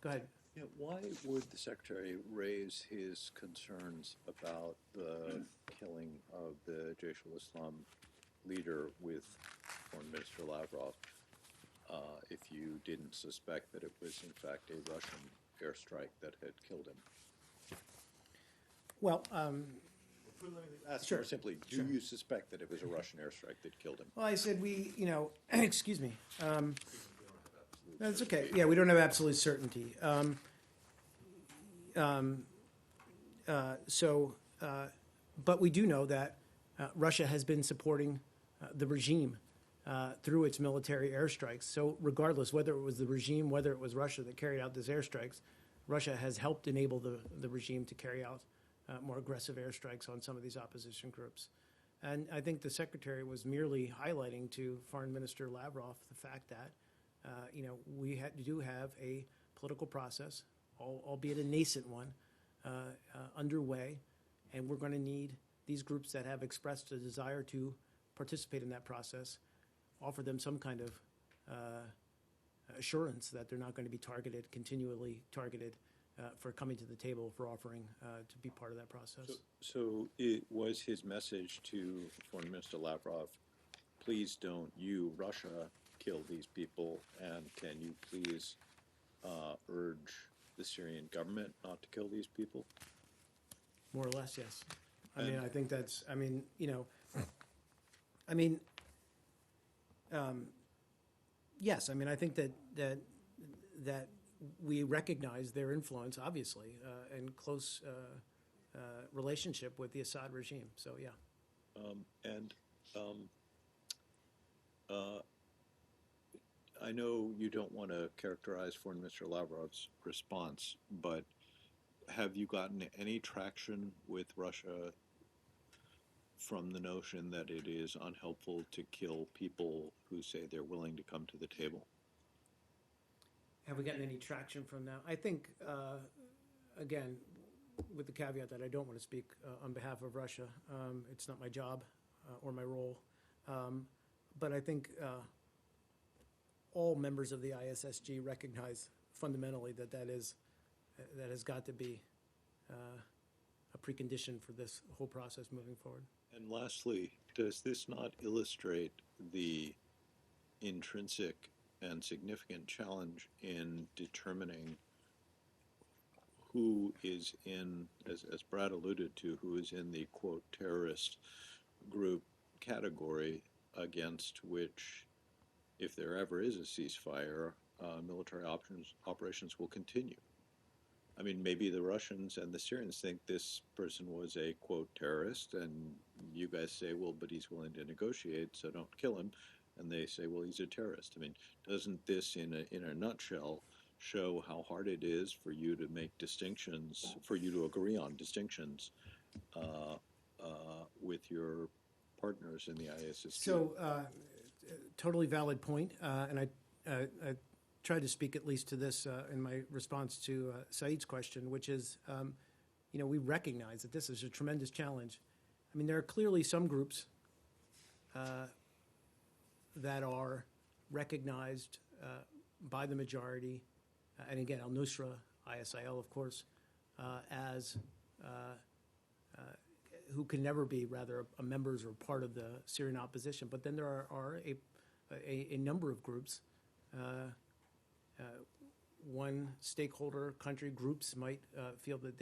Go ahead. Yeah, why would the Secretary raise his concerns about the killing of the Jaish al-Islam leader with Foreign Minister Lavrov if you didn't suspect that it was in fact a Russian airstrike that had killed him? Well, Ask sure, more simply, do sure. you suspect that it was a Russian airstrike that killed him? Well, I said excuse me. That's okay. Yeah, we don't have absolute certainty. But we do know that Russia has been supporting the regime through its military airstrikes. So regardless, whether it was the regime, whether it was Russia that carried out these airstrikes, Russia has helped enable the regime to carry out more aggressive airstrikes on some of these opposition groups. And I think the Secretary was merely highlighting to Foreign Minister Lavrov the fact that, we do have a political process, albeit a nascent one, underway, and we're going to need these groups that have expressed a desire to participate in that process, offer them some kind of assurance that they're not going to be continually targeted for coming to the table, for offering to be part of that process. So it was his message to Foreign Minister Lavrov, please don't you, Russia, kill these people, and can you please urge the Syrian government not to kill these people? More or less, yes. I And- mean, I think that's, yes, I mean, I think that we recognize their influence, obviously, and close relationship with the Assad regime. So, yeah. I know you don't want to characterize Foreign Minister Lavrov's response, but have you gotten any traction with Russia from the notion that it is unhelpful to kill people who say they're willing to come to the table? Have we gotten any traction from that? I think, again, with the caveat that I don't want to speak on behalf of Russia. It's not my job or my role. But I think all members of the ISSG recognize fundamentally that has got to be a precondition for this whole process moving forward. And lastly, does this not illustrate the intrinsic and significant challenge in determining who is in, as Brad alluded to, who is in the, quote, terrorist group category against which, if there ever is a ceasefire, military operations will continue? I mean, maybe the Russians and the Syrians think this person was a, quote, terrorist, and you guys say, well, but he's willing to negotiate, so don't kill him. And they say, well, he's a terrorist. I mean, doesn't this, in a nutshell, show how hard it is for you to make distinctions, for you to agree on distinctions with your partners in the ISSG? So, totally valid point, and I tried to speak at least to this in my response to Saeed's question, which is, we recognize that this is a tremendous challenge. I mean, there are clearly some groups that are recognized by the majority, and again, al-Nusra, ISIL, of course, as who can never be, rather, a members or part of the Syrian opposition. But then there are a number of groups. One stakeholder country groups might feel that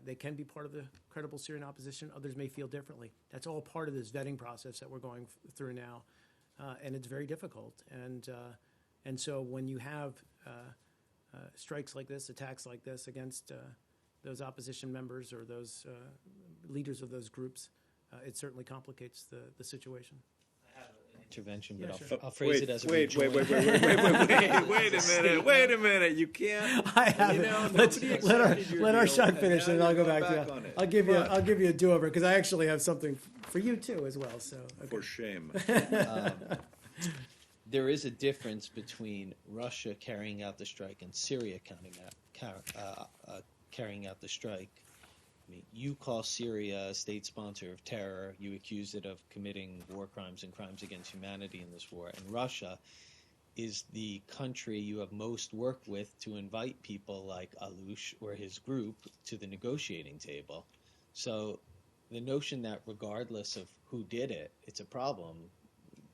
they can be part of the credible Syrian opposition. Others may feel differently. That's all part of this vetting process that we're going through now, and it's very difficult. And so when you have strikes like this, attacks like this against those opposition members or those leaders of those groups, it certainly complicates the situation. Intervention, but Yeah, sure. I'll phrase it as a wait a minute. You can't. I have nobody let accepted your our deal, shot and finish, now and I'll you're go going back to back that. on it. I'll give you a do-over because I actually have something for you too as well. So okay. For shame. There is a difference between Russia carrying out the strike and Syria carrying out the strike. I mean, you call Syria a state sponsor of terror. You accuse it of committing war crimes and crimes against humanity in this war. And Russia is the country you have most worked with to invite people like Alloush or his group to the negotiating table. So the notion that regardless of who did it, it's a problem,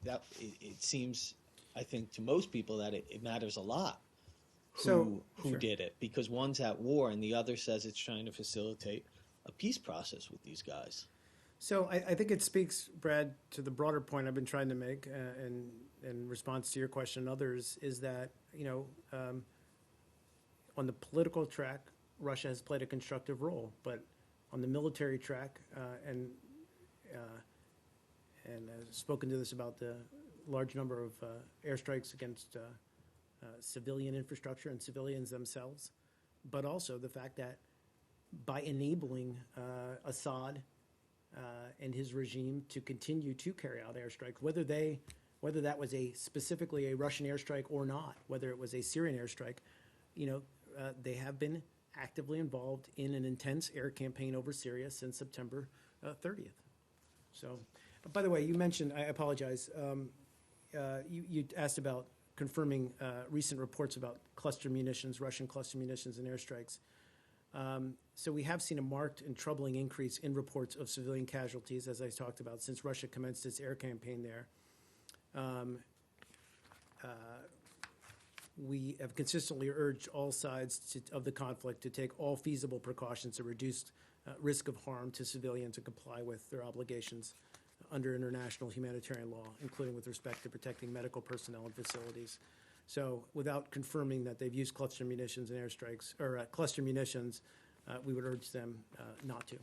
that it seems, I think, to most people that it matters a lot who Sure. did it, because one's at war and the other says it's trying to facilitate a peace process with these guys. So I think it speaks, Brad, to the broader point I've been trying to make in response to your question and others, is that, on the political track, Russia has played a constructive role, but on the military track, and I've spoken to this about the large number of airstrikes against civilian infrastructure and civilians themselves, but also the fact that by enabling Assad and his regime to continue to carry out airstrikes, whether that was specifically a Russian airstrike or not, whether it was a Syrian airstrike, they have been actively involved in an intense air campaign over Syria since September 30th. So, by the way, you mentioned, I apologize, you asked about confirming recent reports about cluster munitions, Russian cluster munitions and airstrikes. So we have seen a marked and troubling increase in reports of civilian casualties, as I talked about, since Russia commenced its air campaign there. We have consistently urged all sides of the conflict to take all feasible precautions to reduce risk of harm to civilians and comply with their obligations under international humanitarian law, including with respect to protecting medical personnel and facilities. So without confirming that they've used cluster munitions and airstrikes, or cluster munitions, we would urge them not to.